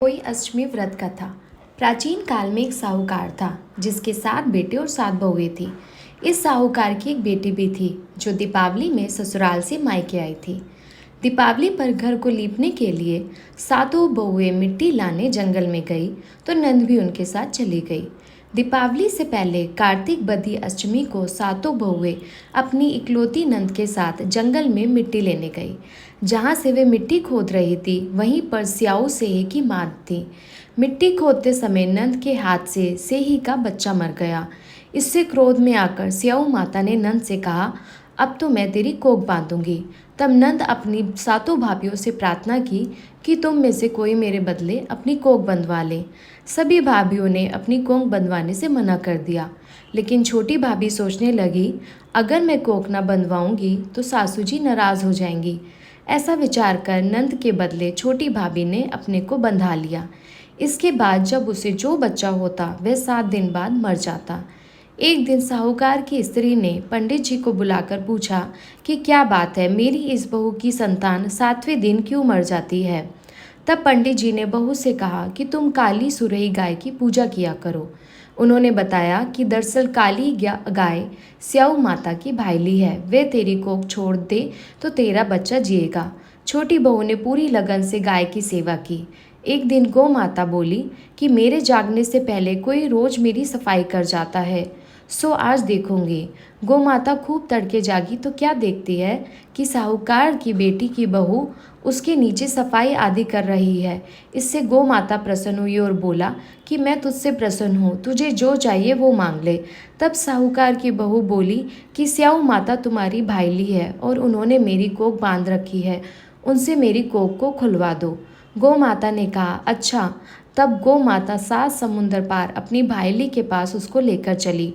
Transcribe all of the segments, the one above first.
कोई अष्टमी व्रत कथा। प्राचीन काल में एक साहूकार था जिसके 7 बेटे और 7 बहुएं थी। इस साहूकार की एक बेटी भी थी जो दीपावली में ससुराल से मायके आई थी। दीपावली पर घर को लीपने के लिए सातों बहुएं मिट्टी लाने जंगल में गई तो नंद भी उनके साथ चली गई। दीपावली से पहले कार्तिक बदी अष्टमी को सातों बहुएं अपनी इकलौती नंद के साथ जंगल में मिट्टी लेने गई। जहाँ से वे मिट्टी खोद रही थी वहीं पर स्याऊ सेही की माँ थी। मिट्टी खोदते समय नंद के हाथ से सेही का बच्चा मर गया। इससे क्रोध में आकर स्याऊ माता ने नंद से कहा, अब तो मैं तेरी कोख बांधूंगी। तब नंद अपनी सातों भाभियों से प्रार्थना की कि तुम में से कोई मेरे बदले अपनी कोख बंधवा ले। सभी भाभियों ने अपनी कोख बंधवाने से मना कर दिया, लेकिन छोटी भाभी सोचने लगी, अगर मैं कोख न बंधवाऊंगी तो सासू जी नाराज हो जाएंगी। ऐसा विचार कर नंद के बदले छोटी भाभी ने अपने को बंधा लिया। इसके बाद जब उसे जो बच्चा होता वह 7 दिन बाद मर जाता। एक दिन साहूकार की स्त्री ने पंडित जी को बुलाकर पूछा कि क्या बात है, मेरी इस बहू की संतान 7वें दिन क्यों मर जाती है। तब पंडित जी ने बहू से कहा कि तुम काली सुरही गाय की पूजा किया करो। उन्होंने बताया कि दरअसल काली गाय स्याऊ माता की भाईली है, वे तेरी कोख छोड़ दे तो तेरा बच्चा जिएगा। छोटी बहू ने पूरी लगन से गाय की सेवा की। एक दिन गौ माता बोली कि मेरे जागने से पहले कोई रोज मेरी सफाई कर जाता है, सो आज देखूंगी। गौ माता खूब तड़के जागी तो क्या देखती है कि साहूकार की बेटी की बहू उसके नीचे सफाई आदि कर रही है। इससे गौ माता प्रसन्न हुई और बोला कि मैं तुझसे प्रसन्न हूँ, तुझे जो चाहिए वो मांग ले। तब साहूकार की बहू बोली कि स्याऊ माता तुम्हारी भाईली है और उन्होंने मेरी कोख बांध रखी है, उनसे मेरी कोख को खुलवा दो। गौ माता ने कहा, अच्छा। तब गौ माता 7 समुंदर पार अपनी भाईली के पास उसको लेकर चली।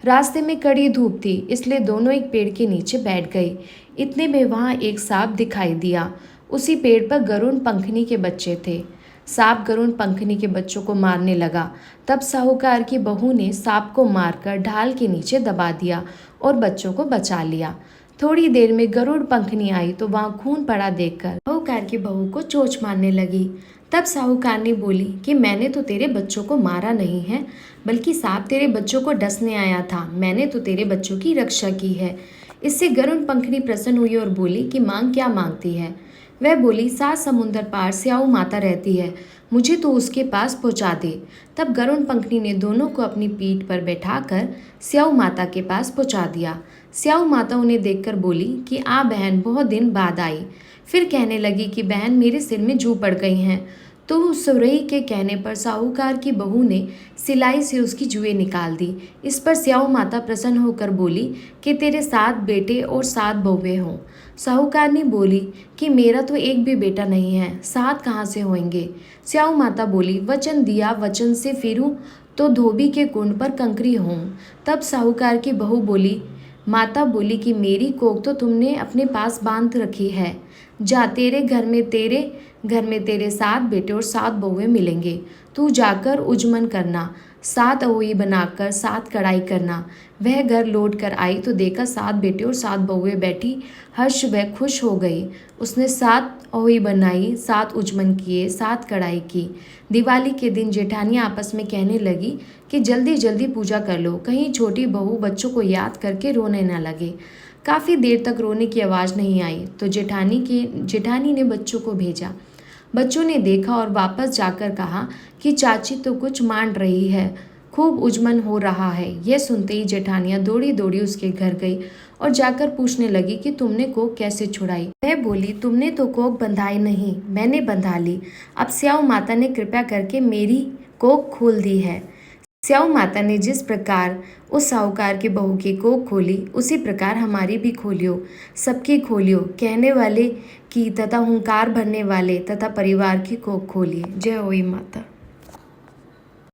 रास्ते में कड़ी धूप थी, इसलिए दोनों एक पेड़ के नीचे बैठ गई। इतने में वहाँ एक सांप दिखाई दिया। उसी पेड़ पर गरुड़ पंखनी के बच्चे थे। सांप गरुड़ पंखनी के बच्चों को मारने लगा। तब साहूकार की बहू ने सांप को मारकर ढाल के नीचे दबा दिया और बच्चों को बचा लिया। थोड़ी देर में गरुड़ पंखनी आई तो वहाँ खून पड़ा देखकर साहूकार की बहू को चोंच मारने लगी। तब साहूकार ने बोली कि मैंने तो तेरे बच्चों को मारा नहीं है, बल्कि सांप तेरे बच्चों को डसने आया था। मैंने तो तेरे बच्चों की रक्षा की है। इससे गरुड़ पंखनी प्रसन्न हुई और बोली कि मांग क्या मांगती है। वह बोली, 7 समुंदर पार स्याऊ माता रहती है, मुझे तो उसके पास पहुंचा दे। तब गरुड़ पंखनी ने दोनों को अपनी पीठ पर बैठाकर स्याऊ माता के पास पहुंचा दिया। स्याऊ माता उन्हें देखकर बोली कि आ बहन, बहुत दिन बाद आई। फिर कहने लगी कि बहन, मेरे सिर में जू पड़ गई हैं। तो उस सुरही के कहने पर साहूकार की बहू ने सिलाई से उसकी जुएं निकाल दी। इस पर स्याऊ माता प्रसन्न होकर बोली कि तेरे 7 बेटे और 7 बहुएं हों। साहूकार ने बोली कि मेरा तो एक भी बेटा नहीं है, 7 कहाँ से होंगे। स्याऊ माता बोली, वचन दिया, वचन से फिरूं तो धोबी के कुंड पर कंकरी हों। तब साहूकार की बहू बोली, माता बोली कि मेरी कोख तो तुमने अपने पास बांध रखी है, जा, तेरे घर में तेरे 7 बेटे और 7 बहुएं मिलेंगे। तू जाकर उजमन करना, 7 अहोई बनाकर 7 कढ़ाई करना। वह घर लौट कर आई तो देखा 7 बेटे और 7 बहुएं बैठी। हर्ष व खुश हो गई। उसने 7 अहोई बनाई, 7 उजमन किए, 7 कढ़ाई की। दिवाली के दिन जेठानियाँ आपस में कहने लगी कि जल्दी जल्दी पूजा कर लो, कहीं छोटी बहू बच्चों को याद करके रोने न लगे। काफ़ी देर तक रोने की आवाज़ नहीं आई तो जेठानी ने बच्चों को भेजा। बच्चों ने देखा और वापस जाकर कहा कि चाची तो कुछ मान रही है, खूब उजमन हो रहा है। यह सुनते ही जेठानियाँ दौड़ी दौड़ी उसके घर गई और जाकर पूछने लगी कि तुमने कोख कैसे छुड़ाई। वह बोली, तुमने तो कोख बंधाई नहीं, मैंने बंधा ली। अब स्याऊ माता ने कृपा करके मेरी कोख खोल दी है। स्याऊ माता ने जिस प्रकार उस साहूकार की बहू की कोख खोली, उसी प्रकार हमारी भी खोलियो, सबकी खोलियो, कहने वाले की तथा हुंकार भरने वाले तथा परिवार की कोख खोलिए। जय होई माता।